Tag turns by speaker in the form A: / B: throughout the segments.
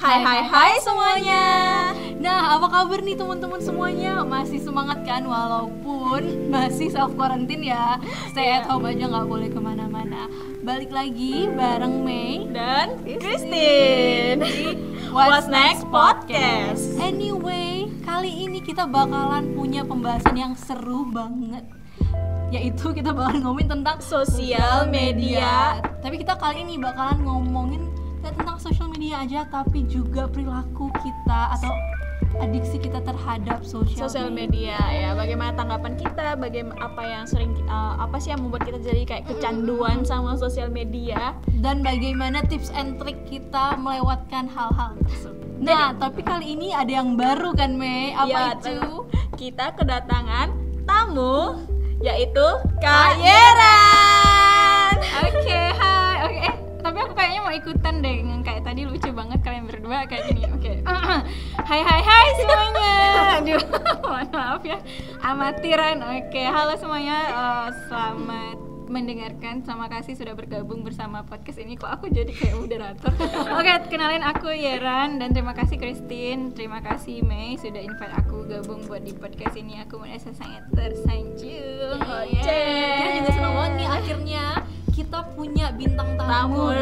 A: Hai semuanya. Nah, apa kabar nih teman-teman semuanya? Masih semangat kan walaupun masih self quarantine ya. Stay at home aja, nggak boleh kemana-mana. Balik lagi bareng Mei
B: dan Christine
A: di
B: What's Next Podcast.
A: Anyway, kali ini kita bakalan punya pembahasan yang seru banget, yaitu kita bakalan ngomongin tentang
B: sosial media.
A: Tapi kita kali ini bakalan ngomongin tidak tentang sosial media aja, tapi juga perilaku kita atau adiksi kita terhadap sosial
B: media ya. Bagaimana tanggapan kita, bagaimana apa yang sering apa sih yang membuat kita jadi kayak kecanduan sama sosial media,
A: dan bagaimana tips and trick kita melewatkan hal-hal tersebut. Nah, tapi kali ini ada yang baru kan, Mei? Apa itu?
B: Kita kedatangan tamu, yaitu Kak Yeran.
C: Oke, hai. Oke, tapi aku kayaknya mau ikutan deh, kayak tadi lucu banget kalian berdua kayak gini. Oke. Hai semuanya. Aduh, mohon maaf ya, amatiran. Oke, halo semuanya. Selamat mendengarkan. Terima kasih sudah bergabung bersama podcast ini. Kok aku jadi kayak moderator. Oke, kenalin aku Yeran, dan terima kasih Christine, terima kasih Mei sudah invite aku gabung buat di podcast ini. Aku merasa sangat tersanjung.
A: Kita juga senang banget nih akhirnya kita punya bintang tamu.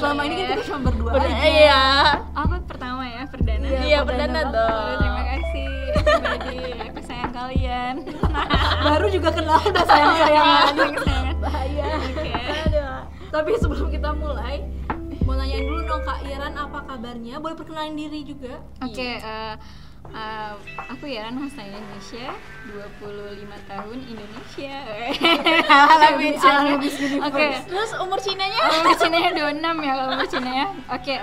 A: Selama ini kan kita cuma berdua aja.
B: Iya.
C: Aku pertama ya, perdana.
B: Iya, perdana dong.
C: Terima kasih. Pribadi, aku sayang kalian.
A: Baru juga kenal udah sayang-sayangan.
C: Bahaya. Oke.
A: Tapi sebelum kita mulai, mau nanyain dulu dong Kak Yeran, apa kabarnya? Boleh perkenalin diri juga.
C: Oke, aku Yeran Hasna Indonesia, 25 tahun Indonesia. Oke.
B: Terus umur Cinanya?
C: Umur Cinanya 26 ya kalau umur Cinanya. Oke,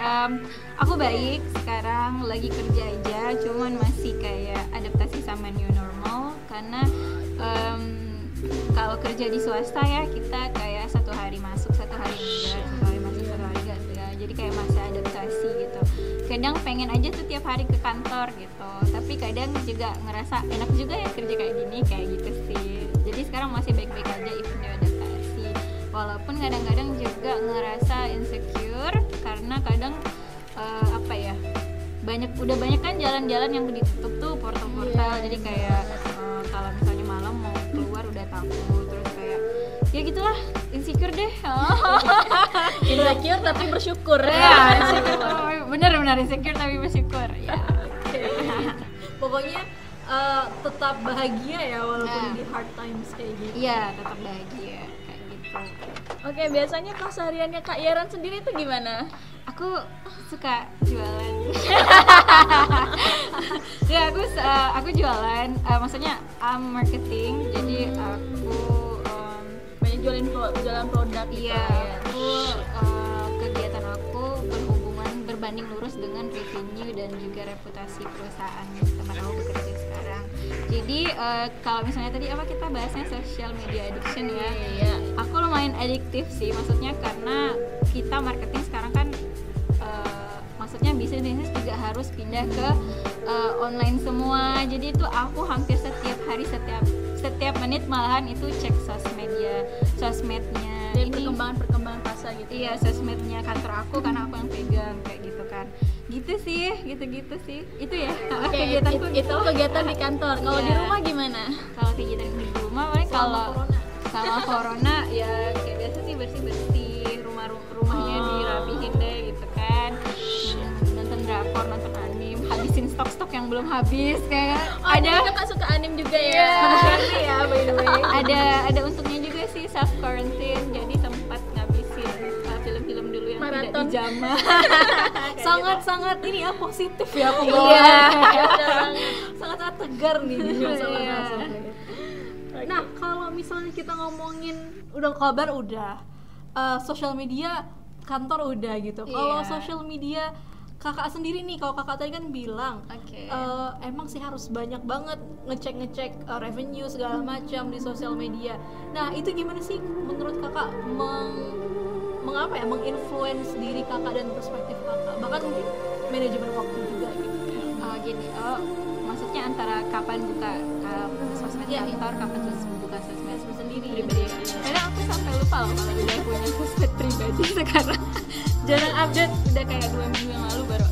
C: aku baik, sekarang lagi kerja aja, cuman masih kayak adaptasi sama new normal karena kalau kerja di swasta ya kita kayak satu hari masuk, satu hari enggak, satu hari masuk, satu hari enggak. Jadi kayak masih adaptasi gitu. Kadang pengen aja tuh tiap hari ke kantor gitu, tapi kadang juga ngerasa enak juga ya kerja kayak gini, kayak gitu sih. Jadi sekarang masih baik-baik aja even di adaptasi, walaupun kadang-kadang juga ngerasa insecure karena kadang udah banyak kan jalan-jalan yang ditutup tuh, portal-portal. Jadi kayak kalau misalnya malam mau keluar udah takut, terus kayak ya gitulah, insecure deh.
B: Insecure tapi bersyukur
C: ya. Benar insecure tapi bersyukur ya.
A: Pokoknya tetap bahagia ya walaupun di hard times kayak gitu.
C: Iya, tetap bahagia kayak gitu.
B: Oke, biasanya kesehariannya Kak Yeran sendiri itu gimana?
C: Aku suka jualan. Ya, aku jualan. Maksudnya marketing. Jadi aku
B: banyak jualan produk gitu.
C: Iya, aku kegiatan aku berbanding lurus dengan revenue dan juga reputasi perusahaan tempat aku bekerja sekarang. Jadi kalau misalnya tadi apa kita bahasnya social media addiction ya.
B: Iya.
C: Aku lumayan adiktif sih, maksudnya karena kita marketing sekarang kan maksudnya bisnis juga harus pindah ke online semua. Jadi itu aku hampir setiap hari, setiap menit malahan itu cek sosmednya.
B: Jadi perkembangan pasar gitu.
C: Iya, sosmednya kantor aku karena aku yang pegang kayak gitu kan. Gitu sih. Itu ya. Kegiatanku
B: itu kegiatan di kantor. Kalau di rumah gimana?
C: Kalau kegiatan di rumah paling kalau sama corona ya kayak biasa sih bersih-bersih, rumahnya dirapihin deh gitu kan. Nonton drakor, nonton anime, habisin stok yang belum habis kayak.
B: Ada kakak suka anime juga ya.
C: Ya, by the way. Ada untungnya juga sih self quarantine, jadi sempat ngabisin film-film dulu yang
B: maraton.
C: Tidak dijamah.
A: Sangat ini ya positif ya aku sangat tegar nih sama. Nah, kalau misalnya kita ngomongin udah kabar sosial media kantor udah gitu. Kalau sosial media kakak sendiri nih, kalau kakak tadi kan bilang emang sih harus banyak banget ngecek revenue segala macam di sosial media. Nah, itu gimana sih menurut kakak menginfluence diri kakak dan perspektif kakak, bahkan mungkin manajemen waktu juga gitu.
C: Maksudnya antara kapan buka sosmed kantor, kapan buka sosmed sendiri pribadi. Kadang aku sampai lupa loh kalau udah punya sosmed pribadi sekarang. Jarang update, udah kayak 2 minggu yang lalu baru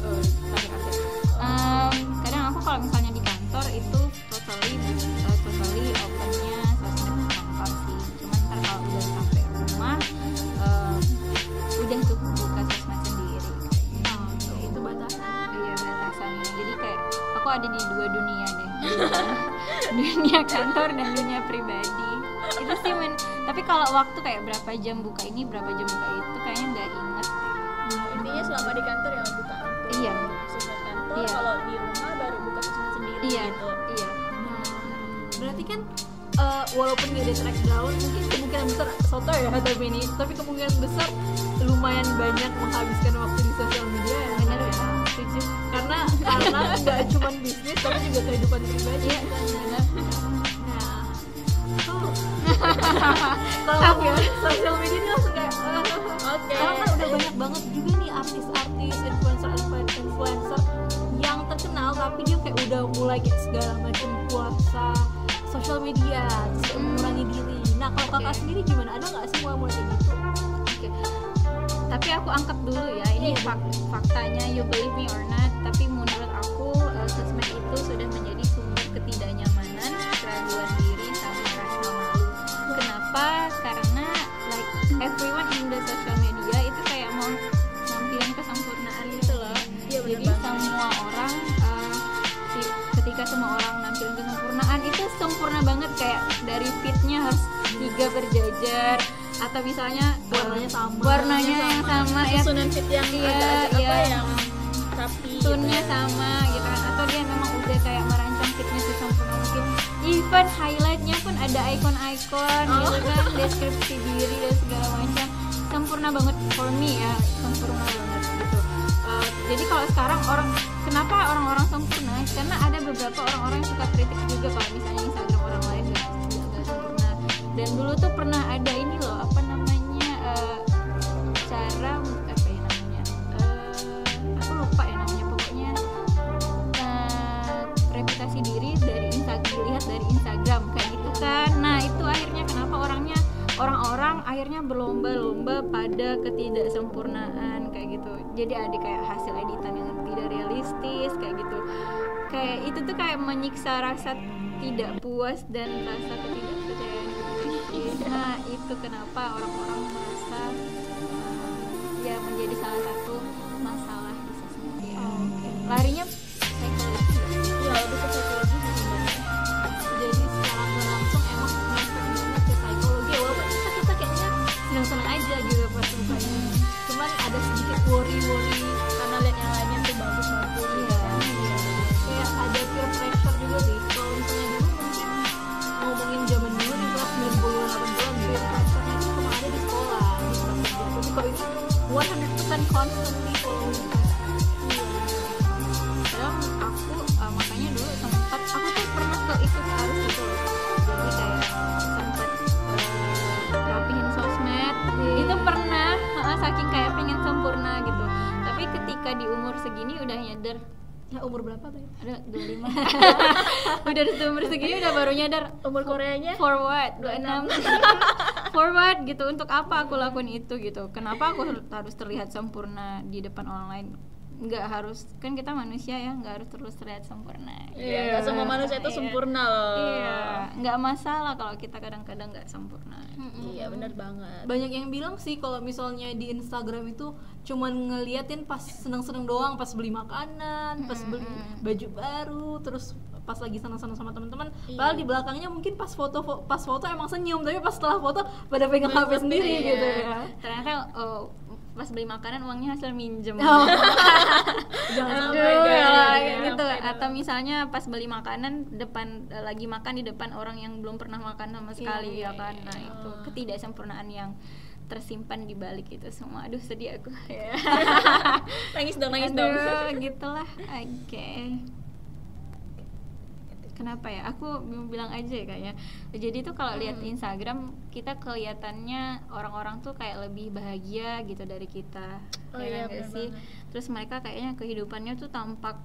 C: kesannya. Jadi kayak aku ada di dua dunia deh, dunia kantor dan dunia pribadi. Itu sih tapi kalau waktu kayak berapa jam buka ini, berapa jam buka itu kayaknya nggak inget.
B: Intinya selama di kantor ya buka untuk
C: Iya.
B: sosmed kantor,
C: Iya.
B: kalau di rumah baru buka sosmed sendiri
C: Iya,
B: gitu.
C: iya.
A: Berarti kan walaupun gak ada track down, mungkin kemungkinan besar soto ya tapi kemungkinan besar lumayan banyak menghabiskan waktu di sosial media ya.
C: Bener
A: ya.
C: ya, setuju.
A: Karena nggak cuma bisnis tapi juga kehidupan pribadi.
C: Iya, bener.
A: Nah, kalau aku sosial media ini langsung kayak
B: Oke.
A: karena kan udah banyak banget juga nih artis-artis, influencer yang terkenal tapi dia kayak udah mulai kayak segala macam puasa sosial media, terus kayak mengurangi diri. Nah kalau kakak sendiri gimana? Ada nggak sih mulai kayak gitu?
C: Oke. Tapi aku angkat dulu ya, ini
A: Iya.
C: faktanya, you believe me or not, tapi menurut aku sosmed itu sudah menjadi sumber ketidaknyamanan, keraguan diri, sama rasa malu. Kenapa? Karena like everyone in the social media itu kayak mau nampilin kesempurnaan gitu loh.
B: Iya, bener
C: Jadi
B: banget.
C: semua orang ketika semua orang nampilin kesempurnaan itu sempurna banget, kayak dari fitnya harus 3 berjajar, atau misalnya warnanya yang sama ya,
B: Susunan fit yang
C: Iya,
B: agak
C: iya.
B: yang rapi
C: tone-nya
B: gitu.
C: sama gitu kan, atau dia memang udah kayak merancang fitnya sesempurna mungkin, even highlightnya pun ada icon-icon gitu kan, deskripsi diri dan segala macam, sempurna banget for me ya, sempurna banget gitu. Jadi kalau sekarang kenapa orang-orang sempurna? Karena ada beberapa orang-orang yang suka kritik juga kalau misalnya Instagram orang lain nggak sempurna. Dan dulu tuh pernah ada ini loh, apa namanya, cara apa ya namanya, aku lupa ya namanya, pokoknya reputasi diri dari dilihat dari Instagram kayak gitu kan. Nah itu akhirnya kenapa orang-orang akhirnya berlomba-lomba pada ketidaksempurnaan kayak gitu. Jadi ada kayak hasil editan yang tidak realistis kayak gitu. Kayak itu tuh kayak menyiksa rasa tidak puas dan rasa ketidakpercayaan diri. Nah itu kenapa orang-orang merasa ya menjadi salah satu masalah di sosial media. Larinya psikologi.
B: Iya, lebih ke psikologi sih sebenarnya.
A: Jadi secara nggak langsung emang ngefek banget ke psikologi, walaupun kita kayaknya senang-senang aja gitu pas bukanya, cuman ada sedikit worry
B: Karena lihat yang lainnya tuh bagus-bagus.
A: Iya, kayak ada peer pressure juga deh. Kalau misalnya dulu mungkin ngomongin zaman dulu di kelas 90-an 80-an, peer pressure-nya itu cuma ada di sekolah gitu. Tapi kalau ini 100% constantly following.
C: Padahal aku makanya dulu sempat aku tuh pernah ikut arus gitu loh. Jadi kayak sempat rapihin sosmed. Itu pernah saking kayak pengen sempurna gitu. Tapi ketika di umur segini udah nyadar,
A: Ya umur berapa tadi?
C: ada 25. Udah di umur segini udah baru nyadar
B: Umur Koreanya
C: forward 26. Forward gitu, untuk apa aku lakuin itu gitu, kenapa aku harus terlihat sempurna di depan orang lain? Nggak harus, kan kita manusia ya, nggak harus terus terlihat sempurna.
B: Iya, nggak semua manusia itu
C: Iya.
B: sempurna loh.
C: Iya, nggak masalah kalau kita kadang-kadang nggak sempurna.
B: Iya, benar banget.
A: Banyak yang bilang sih kalau misalnya di Instagram itu cuman ngeliatin pas seneng-seneng doang, pas beli makanan, pas beli baju baru, terus pas lagi senang-senang sama teman-teman. Padahal di belakangnya mungkin pas foto emang senyum, tapi pas setelah foto pada pegang HP sendiri
B: iya.
A: gitu ya.
C: Ternyata pas beli makanan uangnya hasil minjem.
A: Jangan
C: Aduh,
A: sampai
C: ya,
A: kayak
C: gitu. Atau misalnya pas beli makanan lagi makan di depan orang yang belum pernah makan sama sekali ya kan. Nah, itu ketidaksempurnaan yang tersimpan di balik itu semua. Aduh, sedih aku.
B: Nangis dong, nangis dong.
C: Aduh, gitulah. Oke. Kenapa ya? Aku bilang aja ya kayaknya. Jadi tuh kalau lihat Instagram, kita kelihatannya orang-orang tuh kayak lebih bahagia gitu dari kita.
B: Oh
C: Ya
B: iya,
C: kan, nggak
B: bener
C: sih?
B: banget.
C: Terus mereka kayaknya kehidupannya tuh tampak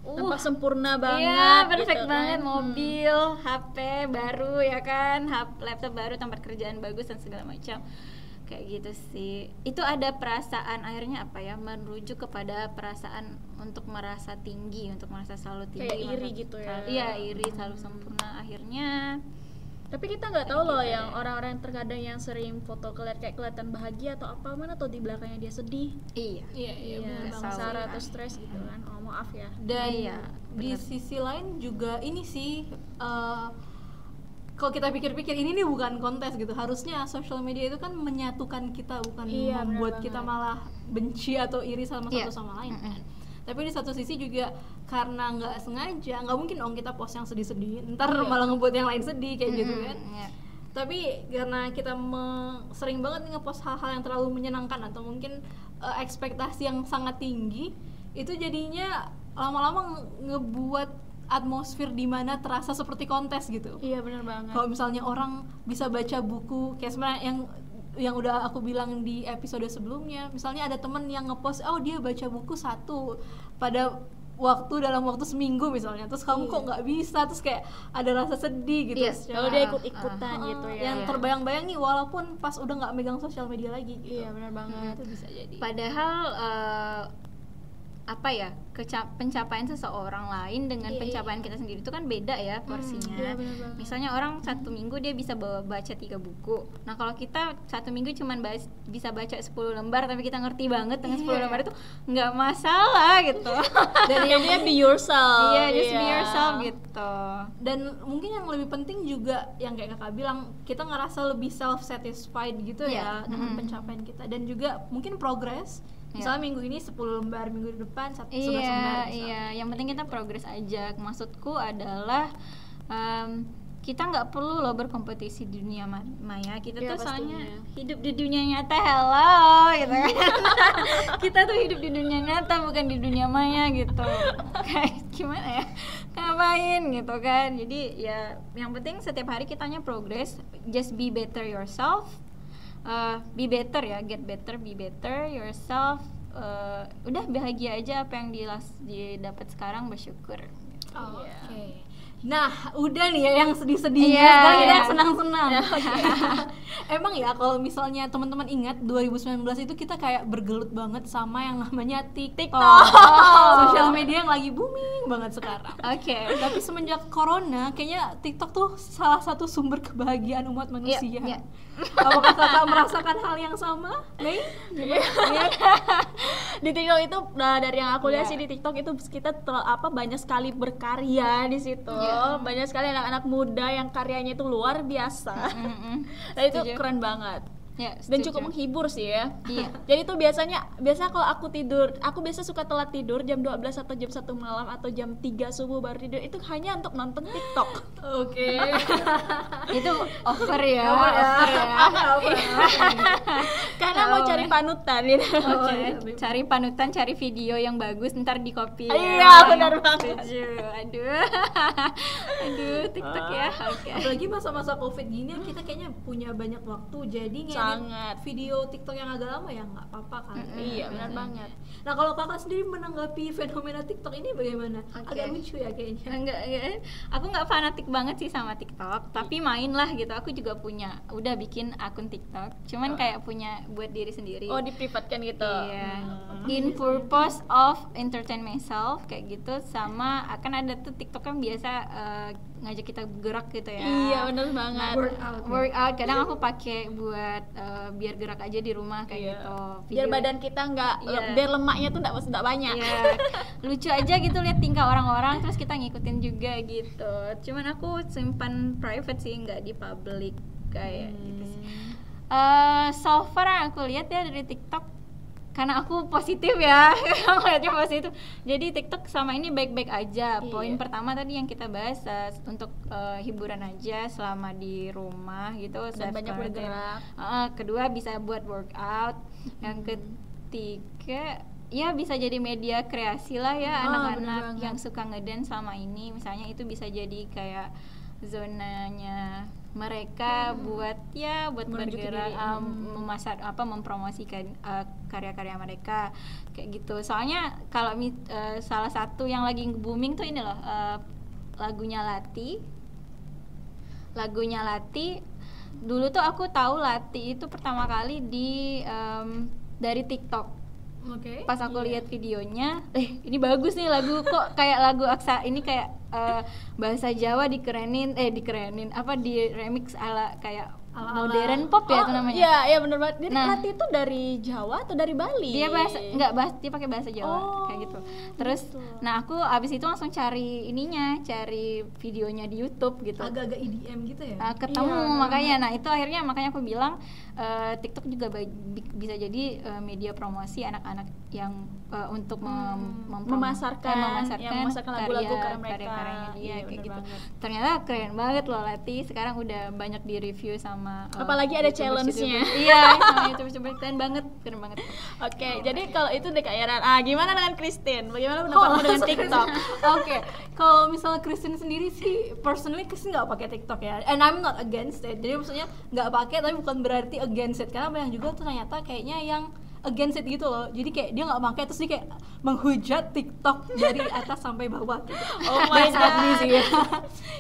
B: Tampak sempurna banget.
C: Iya, perfect
B: gitu
C: banget.
B: kan.
C: Mobil, HP baru ya kan, laptop baru, tempat kerjaan bagus dan segala macam. Kayak gitu sih. Itu ada perasaan akhirnya apa ya? Merujuk kepada perasaan untuk merasa tinggi, untuk merasa selalu tinggi.
B: Kayak iri
C: merasa-
B: gitu ya.
C: Iya, iri, selalu sempurna. Akhirnya
B: Tapi kita nggak tahu loh yang orang-orang terkadang yang sering foto kelihatan bahagia atau apa, mana tuh di belakangnya dia sedih.
C: Iya.
A: bener banget.
B: Sengsara atau stres gitu kan. Oh maaf ya.
A: Dan
C: Iya,
A: di sisi lain juga ini sih kalau kita pikir-pikir ini nih bukan kontes gitu. Harusnya social media itu kan menyatukan kita, bukan
B: Iya, bener
A: membuat
B: banget.
A: kita malah benci atau iri sama
C: Iya.
A: satu sama lain kan. Tapi di satu sisi juga karena nggak sengaja, nggak mungkin dong kita post yang sedih-sedih, ntar malah ngebuat yang lain sedih kayak gitu kan.
C: Iya.
A: Tapi karena kita sering banget ngepost hal-hal yang terlalu menyenangkan atau mungkin ekspektasi yang sangat tinggi, itu jadinya lama-lama ngebuat atmosfer di mana terasa seperti kontes gitu.
B: Iya benar banget.
A: Kalau misalnya orang bisa baca buku kayak sebenarnya yang udah aku bilang di episode sebelumnya, misalnya ada temen yang ngepost, oh dia baca buku 1 pada dalam waktu seminggu misalnya, terus kamu kok nggak bisa, terus kayak ada rasa sedih gitu.
C: Iya,
B: Kalau dia ikut-ikutan gitu ya.
A: Yang terbayang-bayang nih walaupun pas udah nggak megang sosial media lagi gitu.
B: Iya benar banget.
A: Itu bisa jadi.
C: Padahal apa ya, pencapaian seseorang lain dengan pencapaian kita sendiri itu kan beda ya porsinya.
B: Iya, benar banget.
C: Misalnya orang 1 minggu dia bisa baca 3 buku. Nah kalau kita 1 minggu cuman bisa baca 10 lembar tapi kita ngerti banget dengan 10 lembar itu nggak masalah gitu.
B: Dan dia be yourself.
C: Iya, just be yourself gitu.
A: Dan mungkin yang lebih penting juga yang kayak kakak bilang, kita ngerasa lebih self satisfied gitu ya dengan pencapaian kita, dan juga mungkin progress. Misalnya minggu ini 10 lembar, minggu depan 11 lembar misalnya.
C: Iya, yang penting kita progres aja. Maksudku adalah kita nggak perlu loh berkompetisi di dunia maya. Kita
B: Iya,
C: tuh soalnya
B: pastinya.
C: hidup di dunia nyata, hello gitu kan. Kita tuh hidup di dunia nyata, bukan di dunia maya gitu. Kayak gimana ya, ngapain gitu kan. Jadi ya yang penting setiap hari kitanya progres. Just be better yourself. Be better ya, get better, be better yourself. Udah bahagia aja apa yang didapat sekarang, bersyukur.
A: Oke. Nah, udah nih ya yang sedih-sedihnya,
C: Iya,
A: sekarang kita
C: iya.
A: yang senang-senang. Emang ya kalau misalnya teman-teman ingat 2019 itu kita kayak bergelut banget sama yang namanya TikTok. Sosial media yang lagi booming banget sekarang.
C: Oke.
A: Tapi semenjak corona, kayaknya TikTok tuh salah satu sumber kebahagiaan umat manusia.
C: Iya.
A: Apakah kakak merasakan hal yang sama, Mei?
B: Di TikTok itu dari yang aku lihat
C: Iya.
B: sih di TikTok itu kita banyak sekali berkarya di situ. Banyak sekali anak-anak muda yang karyanya itu luar biasa. Dan itu
C: Setuju.
B: keren banget.
C: Ya,
B: Dan
C: setuju.
B: cukup menghibur sih ya.
C: Iya.
B: Jadi tuh biasa kalau aku biasa suka telat tidur jam 12 atau jam 1 malam atau jam 3 subuh baru tidur, itu hanya untuk nonton TikTok.
A: Oke.
C: Itu over ya. Over ya.
B: Karena mau cari panutan gitu.
C: Oke. Cari panutan, cari video yang bagus, ntar di copy.
B: Iya, benar banget.
C: Setuju. Aduh, TikTok ya. Oke.
A: Apalagi masa-masa COVID gini kita kayaknya punya banyak waktu, jadi
B: Sangat.
A: video TikTok yang agak lama ya nggak apa-apa kan.
B: Iya, benar banget.
A: Nah kalau kakak sendiri menanggapi fenomena TikTok ini bagaimana?
C: Oke.
A: Agak lucu ya kayaknya.
C: Enggak, aku nggak fanatik banget sih sama TikTok, tapi main lah gitu. Aku juga udah bikin akun TikTok, cuman kayak punya buat diri sendiri.
B: Oh, diprivatkan gitu.
C: Iya, in purpose of entertain myself kayak gitu. Sama akan ada tuh TikTok yang biasa ngajak kita gerak gitu ya.
B: Iya, benar banget.
C: Workout kadang aku pakai buat biar gerak aja di rumah kayak gitu.
B: Biar
C: Video-
B: badan kita nggak
C: Iya.
B: biar lemaknya tuh nggak banyak.
C: Iya, lucu aja gitu lihat tingkah orang-orang, terus kita ngikutin juga gitu. Cuman aku simpan private sih, nggak di public kayak gitu sih. So far yang aku lihat ya dari TikTok, karena aku positif ya, ngeliatnya positif. Jadi TikTok sama ini baik-baik aja. Poin pertama tadi yang kita bahas untuk hiburan aja selama di rumah gitu.
B: Dan banyak
C: self-quarantine.
B: bergerak.
C: Kedua bisa buat workout. Yang ketiga ya bisa jadi media kreasi lah ya,
B: bener
C: anak-anak
B: banget.
C: yang suka ngedance selama ini. Misalnya itu bisa jadi kayak zonanya mereka buat
B: Menunjukin
C: bergerak,
B: diri.
C: mempromosikan karya-karya mereka kayak gitu. Soalnya kalau salah satu yang lagi booming tuh ini loh, lagunya Lati. Dulu tuh aku tahu Lati itu pertama kali dari TikTok.
A: Oke.
C: Pas aku lihat videonya, ini bagus nih lagu, kok kayak lagu Aksa ini kayak bahasa Jawa dikerenin apa di remix ala kayak
A: Ala-ala.
C: modern pop ya itu namanya.
B: Iya benar banget. Jadi
C: Nah.
B: Rati itu dari Jawa atau dari Bali?
C: Dia dia pakai bahasa Jawa kayak gitu. Terus nah aku abis itu langsung cari videonya di YouTube gitu.
A: Agak-agak EDM gitu ya.
C: Ketemu
B: Iya.
C: makanya, nah itu makanya aku bilang TikTok juga bisa jadi media promosi anak-anak yang untuk
B: memasarkan lagu-lagu karya mereka.
C: karya-karyanya dia
B: Iya,
C: kayak
B: bener
C: gitu.
B: banget.
C: Ternyata keren banget loh Lati. Sekarang udah banyak di review sama
B: Apalagi ada
C: YouTubers-
B: challenge-nya.
C: Iya, sama YouTuber keren banget.
B: Oke, jadi kalau itu Dek Airan. Gimana dengan Christine? Bagaimana pendapatmu dengan TikTok?
A: Oke, kalau misalnya Christine sendiri sih, personally Christine nggak pakai TikTok ya, and I'm not against it. Jadi maksudnya nggak pakai, tapi bukan berarti against it, karena banyak juga tuh ternyata kayaknya yang against it gitu loh. Jadi kayak dia nggak pakai, terus dia kayak menghujat TikTok dari atas sampai bawah gitu.
B: Oh my
A: That's not me
B: God.
A: sih ya.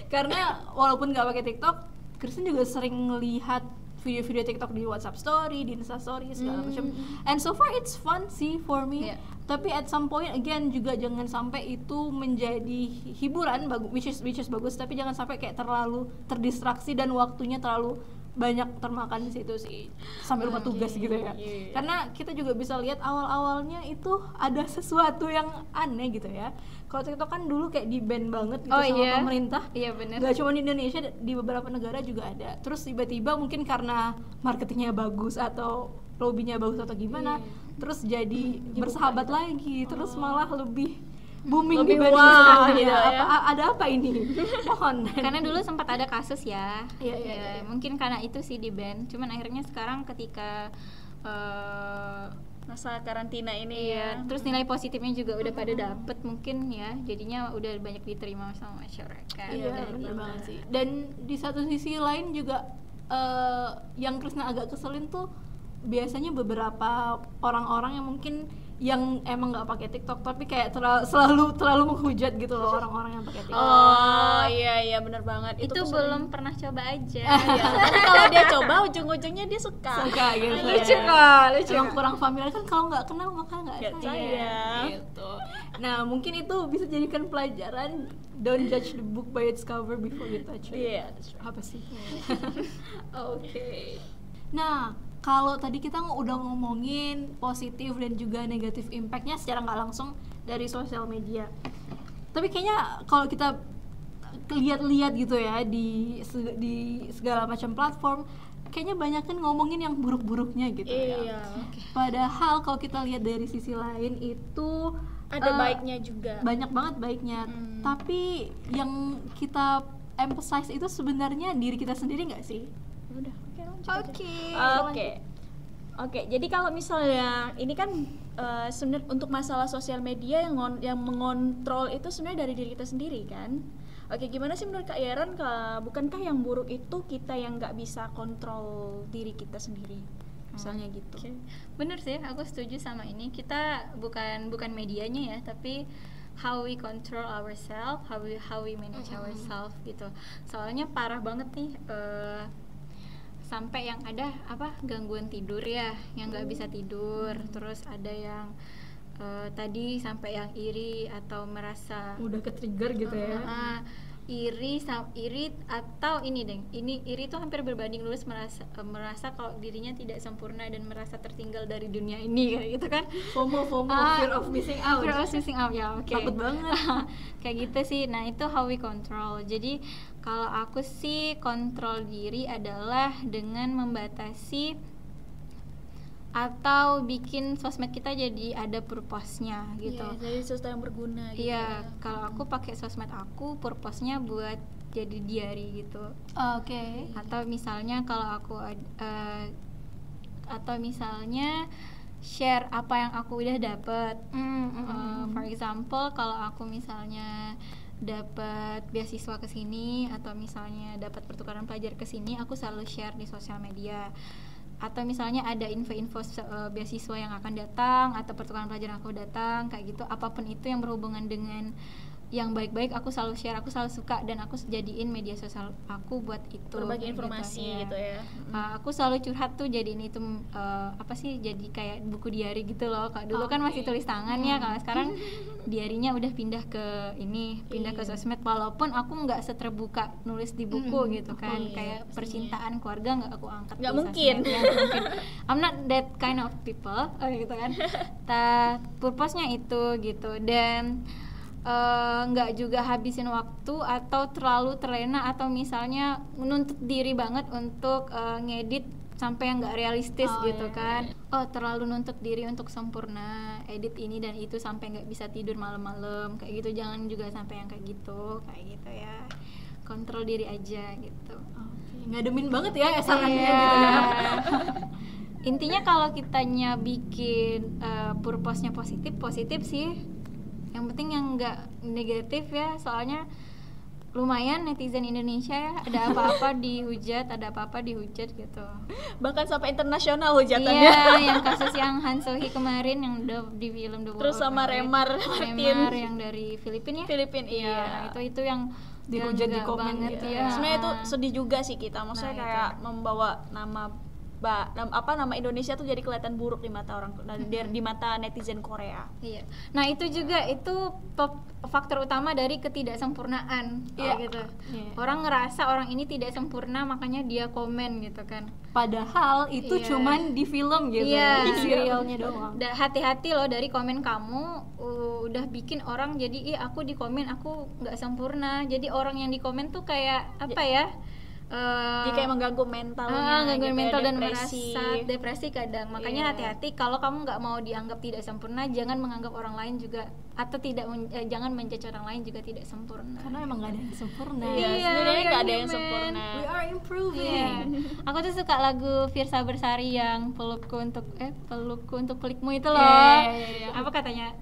A: Karena walaupun nggak pakai TikTok, Christine juga sering melihat video-video TikTok di WhatsApp Story, di Insta Story segala macam. And so far it's fun sih for me.
C: Yeah.
A: Tapi at some point again juga jangan sampai itu menjadi hiburan, which is bagus, tapi jangan sampai kayak terlalu terdistraksi dan waktunya terlalu banyak termakan di situ sih sampai lupa tugas gitu ya. Karena kita juga bisa lihat awal-awalnya itu ada sesuatu yang aneh gitu ya. Kalau TikTok kan dulu kayak di-ban banget gitu sama pemerintah.
C: Iya benar.
A: Gak cuma di Indonesia, di beberapa negara juga ada. Terus tiba-tiba mungkin karena marketingnya bagus atau lobbynya bagus atau gimana, terus jadi bersahabat lagi, terus malah lebih booming
B: Lebih
A: dibanding
B: wow
A: sebelumnya.
B: gitu ya.
A: Ada apa ini? Mohon.
C: Karena dulu sempat ada kasus ya.
A: Iya.
C: Mungkin karena itu sih di-ban. Cuman akhirnya sekarang ketika
B: Masa karantina ini
C: iya, terus nilai positifnya juga udah pada dapet mungkin ya. Jadinya udah banyak diterima sama masyarakat.
A: Iya, benar banget sih. Dan di satu sisi lain juga yang Krisna agak keselin tuh biasanya beberapa orang-orang yang mungkin yang emang nggak pakai TikTok tapi kayak selalu menghujat gitu loh orang-orang yang pakai TikTok.
B: Oh iya benar banget.
C: Itu
B: tuh
C: belum pernah coba aja.
B: Iya, tapi kalau dia coba ujung-ujungnya dia suka.
A: Suka gitu.
B: Lucu
A: ya.
B: kok, lucu.
A: Emang kurang familiar kan, kalau nggak kenal maka nggak
B: Nggak
A: sayang.
B: sayang.
A: Gitu. Nah mungkin itu bisa jadikan pelajaran. Don't judge the book by its cover before you touch it.
B: Iya, that's right.
A: Apa sih? Oke. Nah, kalau tadi kita udah ngomongin positif dan juga negatif impact-nya secara nggak langsung dari sosial media. Tapi kayaknya kalau kita lihat-lihat gitu ya di segala macam platform, kayaknya banyak kan ngomongin yang buruk-buruknya gitu ya.
B: Iya.
A: Padahal kalau kita lihat dari sisi lain itu
B: Ada baiknya juga.
A: banyak banget baiknya. Tapi yang kita emphasize itu sebenarnya diri kita sendiri nggak sih?
B: Udah, Oke, jadi kalau misalnya ini kan sebenarnya untuk masalah sosial media yang mengontrol itu sebenarnya dari diri kita sendiri kan. Oke, gimana sih menurut Kak Yaren, bukankah yang buruk itu kita yang nggak bisa kontrol diri kita sendiri? Misalnya gitu.
C: Oke. Bener sih, aku setuju sama ini. Kita bukan medianya ya, tapi how we control ourselves, how we manage ourselves gitu. Soalnya parah banget nih, sampai yang ada gangguan tidur ya, yang nggak bisa tidur. Terus ada yang tadi sampai yang iri atau merasa
A: Udah ke-trigger gitu ya.
C: iri atau iri itu hampir berbanding lurus, merasa kalau dirinya tidak sempurna dan merasa tertinggal dari dunia ini kayak gitu kan.
A: FOMO, fear of missing out.
C: Fear of missing out ya, oke.
A: Takut banget.
C: Kayak gitu sih. Nah, itu how we control. Jadi kalau aku sih kontrol diri adalah dengan membatasi atau bikin sosmed kita jadi ada purpose-nya gitu.
B: Iya, jadi sesuatu yang berguna gitu.
C: Iya, kalau aku pakai sosmed aku purpose-nya buat jadi diary gitu.
A: Oke.
C: Atau misalnya kalau aku atau misalnya share apa yang aku udah dapet. For example, kalau aku misalnya dapat beasiswa ke sini atau misalnya dapat pertukaran pelajar ke sini, aku selalu share di sosial media. Atau misalnya ada info-info beasiswa yang akan datang atau pertukaran pelajar yang aku datang, kayak gitu. Apapun itu yang berhubungan dengan yang baik-baik aku selalu share, aku selalu suka, dan aku jadiin media sosial aku buat itu,
B: berbagi informasi gitu ya.
C: Aku selalu curhat tuh jadiin itu apa sih, jadi kayak buku diary gitu loh. Kak dulu kan masih tulis tangan ya, kalau sekarang diarinya udah pindah ke ini, pindah ke sosmed, walaupun aku nggak seterbuka nulis di buku gitu kan. Kayak percintaan keluarga nggak aku angkat,
B: Nggak
C: di
B: mungkin.
C: sosmed, ya, mungkin. I'm not that kind of people gitu kan. Purpose-nya itu gitu, dan nggak juga habisin waktu atau terlalu terlena atau misalnya menuntut diri banget untuk ngedit sampai yang nggak realistis gitu kan. Terlalu nuntut diri untuk sempurna, edit ini dan itu sampai nggak bisa tidur malam-malam kayak gitu. Jangan juga sampai yang kayak gitu ya. Kontrol diri aja gitu.
A: Ngademin banget ya sarannya
C: Iya.
A: gitu ya.
C: Intinya kalau kitanya bikin purpose-nya positif sih. Yang penting yang nggak negatif ya, soalnya lumayan netizen Indonesia ya, ada apa-apa dihujat gitu.
B: Bahkan sampai internasional hujatannya.
C: Iya, yang kasus yang Han So-hee kemarin yang udah di film The Wall
B: Terus
C: of
B: sama
C: Marriage.
B: Remar
C: Remar yang dari Filipina ya.
B: Iya.
C: Nah, itu yang
A: Dihujat di
C: gak
A: komen
C: banget
A: gitu.
C: ya.
B: Sebenarnya itu sedih juga sih kita, maksudnya
C: Nah,
B: kayak membawa nama Indonesia tuh jadi kelihatan buruk di mata orang, di mata netizen Korea.
C: Iya. Nah, itu juga faktor utama dari ketidaksempurnaan gitu. Orang ngerasa orang ini tidak sempurna, makanya dia komen gitu kan.
A: Padahal itu cuman di film gitu, di serialnya doang.
C: Hati-hati loh dari komen kamu, udah bikin orang jadi aku di komen aku nggak sempurna. Jadi orang yang di komen tuh kayak apa ya?
B: Jadi kayak mengganggu mentalnya,
C: gangguan
B: gitu,
C: mental
B: ya,
C: dan
B: depresi.
C: merasa depresi kadang. Makanya hati-hati kalau kamu nggak mau dianggap tidak sempurna, jangan menganggap orang lain juga, atau jangan menjudge orang lain juga tidak sempurna.
A: Karena emang nggak ada yang sempurna.
B: Sebenarnya nggak ada yang sempurna.
A: We are improving.
C: Aku tuh suka lagu Firsa Bersari yang pelukku untuk pelikmu itu loh. Apa katanya?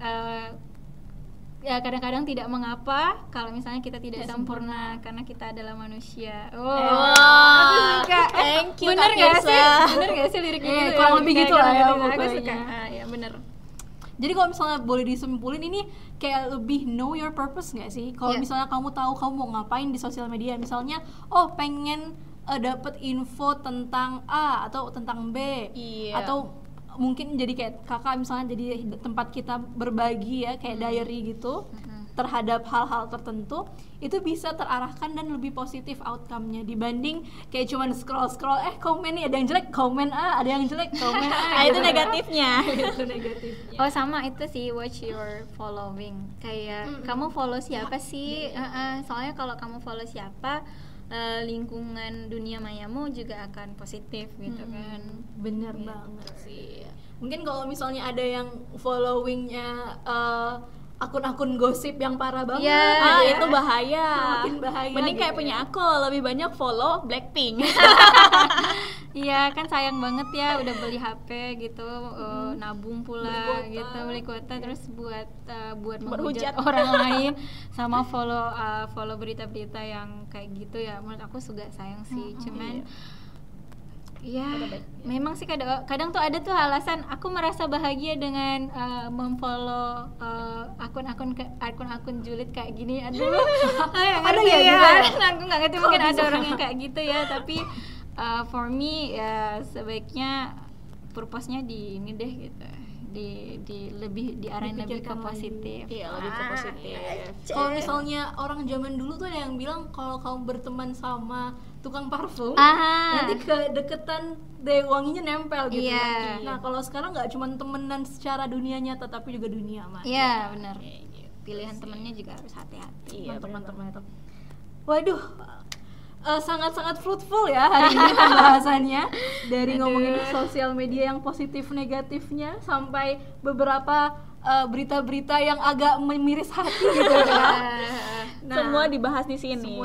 C: Ya kadang-kadang tidak mengapa kalau misalnya kita tidak sempurna karena kita adalah manusia. Aku suka.
B: Thank you,
C: Bener
B: Kak
C: nggak
B: Firsa.
C: sih? Bener nggak sih liriknya gitu?
A: kurang lebih gitu lah ya
C: Aku
A: pokoknya.
C: suka. Ya bener.
A: Jadi kalau misalnya boleh disimpulin, ini kayak lebih know your purpose nggak sih? Kalau misalnya kamu tahu kamu mau ngapain di sosial media, misalnya pengen dapet info tentang A atau tentang B, atau mungkin jadi kayak kakak misalnya jadi tempat kita berbagi ya, kayak diary gitu terhadap hal-hal tertentu, itu bisa terarahkan dan lebih positif outcome-nya dibanding kayak cuman scroll komen nih, ada yang jelek komen A, ada yang jelek komen A.
B: Itu negatifnya.
A: Itu negatifnya.
C: Sama itu sih, watch your following. Kayak kamu follow siapa sih? Soalnya kalau kamu follow siapa, lingkungan dunia mayamu juga akan positif gitu kan.
A: Bener banget sih. Mungkin kalau misalnya ada yang followingnya akun-akun gosip yang parah banget,
B: Itu bahaya.
A: Makin bahaya.
B: Mending
A: gitu
B: kayak punya aku, lebih banyak follow Blackpink.
C: Iya kan, sayang banget ya udah beli HP gitu, nabung pula beli kuota terus buat menghujat orang lain, sama follow berita-berita yang kayak gitu ya. Menurut aku juga sayang sih. Cuman ya memang sih kadang tuh ada tuh alasan aku merasa bahagia dengan memfollow akun-akun julid kayak gini. Aduh, ada ya? Aku nggak ngerti, mungkin ada orang yang kayak gitu ya, tapi for me ya sebaiknya purpose-nya di ini deh gitu, lebih diarahin lebih ke positif.
B: Iya, lebih ke positif.
A: Kalau misalnya orang zaman dulu tuh ada yang bilang kalau kamu berteman sama tukang parfum, nanti kedeketan deh wanginya nempel gitu. Nah kalau sekarang nggak cuma temenan secara dunia nyata tapi juga dunia maya.
C: Iya benar. Pilihan temennya juga harus hati-hati.
A: Iya teman-teman. Waduh, sangat-sangat fruitful ya hari ini pembahasannya. Dari ngomongin sosial media yang positif negatifnya sampai beberapa berita-berita yang agak memiris hati gitu ya.
B: Semua dibahas di sini.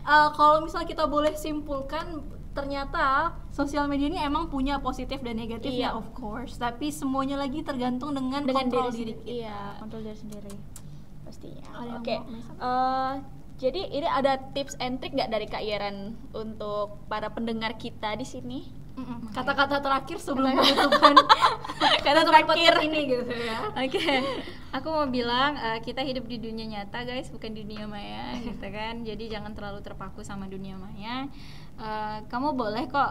A: Kalau misalnya kita boleh simpulkan, ternyata sosial media ini emang punya positif dan negatifnya, of course. Tapi semuanya lagi tergantung dengan kontrol diri kita.
B: Iya, kontrol diri sendiri pastinya.
A: Oke.
B: Jadi ini ada tips and trick nggak dari Kak Yeran untuk para pendengar kita di sini?
A: Kata-kata terakhir sebelum penutupan
B: Kata terakhir
A: ini gitu ya.
C: Oke, aku mau bilang kita hidup di dunia nyata guys, bukan di dunia maya gitu kan. Jadi jangan terlalu terpaku sama dunia maya. Kamu boleh kok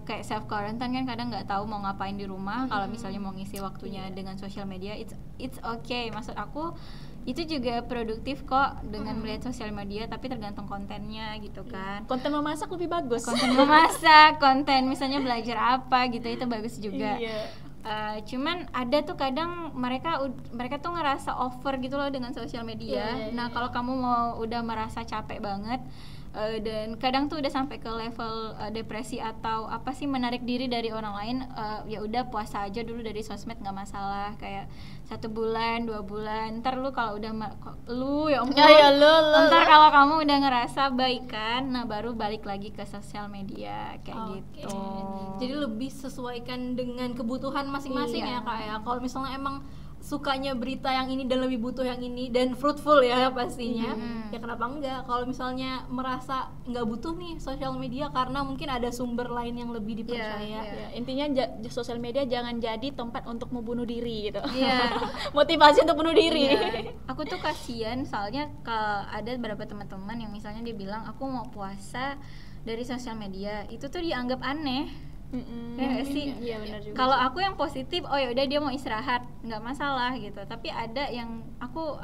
C: kayak self quarantine kan, kadang nggak tahu mau ngapain di rumah. Kalau misalnya mau ngisi waktunya dengan sosial media, it's okay. Maksud aku itu juga produktif kok dengan melihat sosial media, tapi tergantung kontennya gitu kan.
B: Konten memasak lebih bagus.
C: Konten memasak, konten misalnya belajar apa gitu, itu bagus juga.
B: Iya.
C: Cuman ada tuh kadang mereka tuh ngerasa over gitu loh dengan sosial media. Nah kalau kamu udah merasa capek banget dan kadang tuh udah sampai ke level depresi atau apa sih, menarik diri dari orang lain, ya udah puasa aja dulu dari sosmed, nggak masalah, kayak 1 bulan 2 bulan. Ntar lu kalau udah lu ntar kalau kamu udah ngerasa baikan, nah baru balik lagi ke sosial media kayak gitu.
A: Jadi lebih sesuaikan dengan kebutuhan masing-masing ya Kak ya. Kalau misalnya emang sukanya berita yang ini dan lebih butuh yang ini dan fruitful ya pastinya, ya kenapa enggak. Kalau misalnya merasa nggak butuh nih sosial media karena mungkin ada sumber lain yang lebih dipercaya.
B: Ya, intinya sosial media jangan jadi tempat untuk membunuh diri gitu.
C: Iya.
B: Motivasi untuk bunuh diri.
C: Aku tuh kasihan soalnya ada beberapa teman-teman yang misalnya dia bilang aku mau puasa dari sosial media, itu tuh dianggap aneh. Ya nggak sih?
B: Iya benar juga.
C: Kalau aku yang positif, oh ya udah dia mau istirahat, nggak masalah gitu. Tapi ada yang aku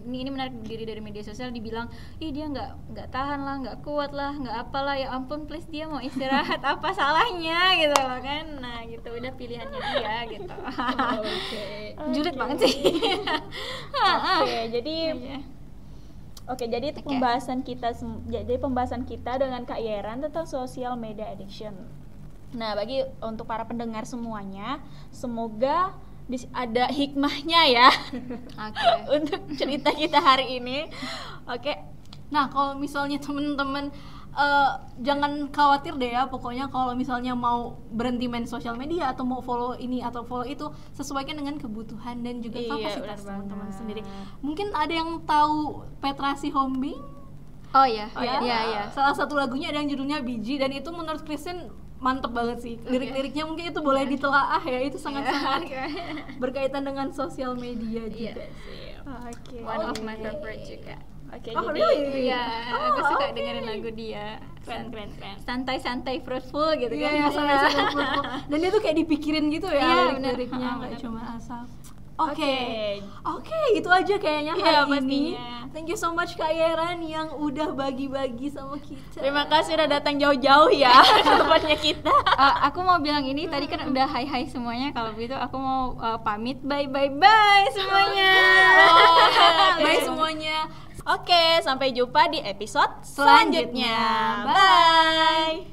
C: ini menarik diri dari media sosial, dibilang ih dia nggak tahan lah, nggak kuat lah, nggak apalah, ya ampun please dia mau istirahat, apa salahnya gitu loh kan. Nah gitu, udah pilihannya dia gitu. Julid banget sih.
B: Jadi pembahasan kita dengan Kak Yeran tentang social media addiction. Nah, untuk para pendengar semuanya, semoga ada hikmahnya ya. Untuk cerita kita hari ini.
A: Nah, kalau misalnya temen-temen jangan khawatir deh ya, pokoknya kalau misalnya mau berhenti main sosial media atau mau follow ini atau follow itu, sesuaikan dengan kebutuhan dan juga kapasitas teman-teman sendiri. Mungkin ada yang tahu Petra Sihombing?
C: Oh iya.
A: Salah satu lagunya ada yang judulnya Biji, dan itu menurut Kristen mantep banget sih. Lirik-liriknya mungkin itu boleh ditelaah ya, itu sangat-sangat berkaitan dengan sosial media juga sih.
C: One of my favorite juga.
A: Really?
C: Iya, aku suka dengerin lagu dia.
A: Keren.
C: Santai-santai fruitful gitu kan.
A: Iya, santai-santai fruitful. Dan dia tuh kayak dipikirin gitu ya, lirik-liriknya, nggak cuma asal. Oke, itu aja kayaknya hari ini. Thank you so much Kak Yeran yang udah bagi-bagi sama kita.
B: Terima kasih udah datang jauh-jauh ya tempatnya kita.
C: Aku mau bilang ini, tadi kan udah hai semuanya. Kalau begitu aku mau pamit, bye semuanya.
A: Bye semuanya.
B: Oke, sampai jumpa di episode selanjutnya. Bye.